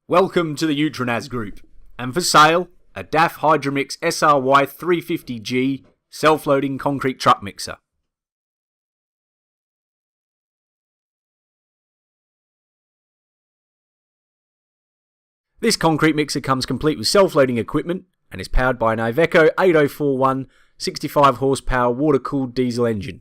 Welcome to the Utronaz Group, and for sale, a DAF HYDROMIX SRY350G self-loading concrete truck mixer. This concrete mixer comes complete with self-loading equipment and is powered by an Iveco 8041 65 horsepower water-cooled diesel engine.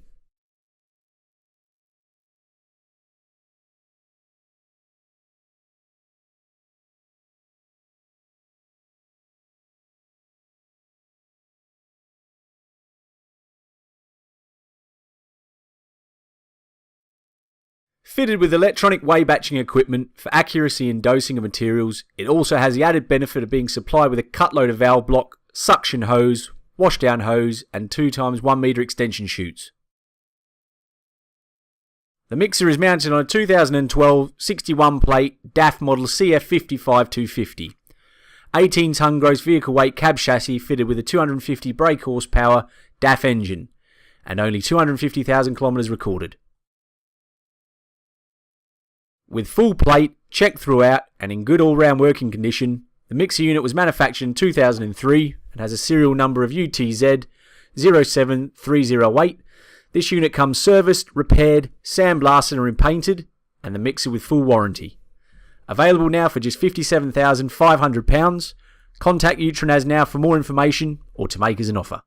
Fitted with electronic weigh batching equipment for accuracy in dosing of materials, it also has the added benefit of being supplied with a cut-loader valve block, suction hose, washdown hose and 2x1 metre extension chutes. The mixer is mounted on a 2012 61 plate DAF model CF55250. 18 tonne gross vehicle weight cab chassis fitted with a 250 brake horsepower DAF engine and only 250,000 kilometres recorded. With full plate, checked throughout and in good all-round working condition, the mixer unit was manufactured in 2003 and has a serial number of UTZ 07308. This unit comes serviced, repaired, sandblasted and repainted, and the mixer with full warranty. Available now for just £57,500. Contact Utronaz now for more information or to make us an offer.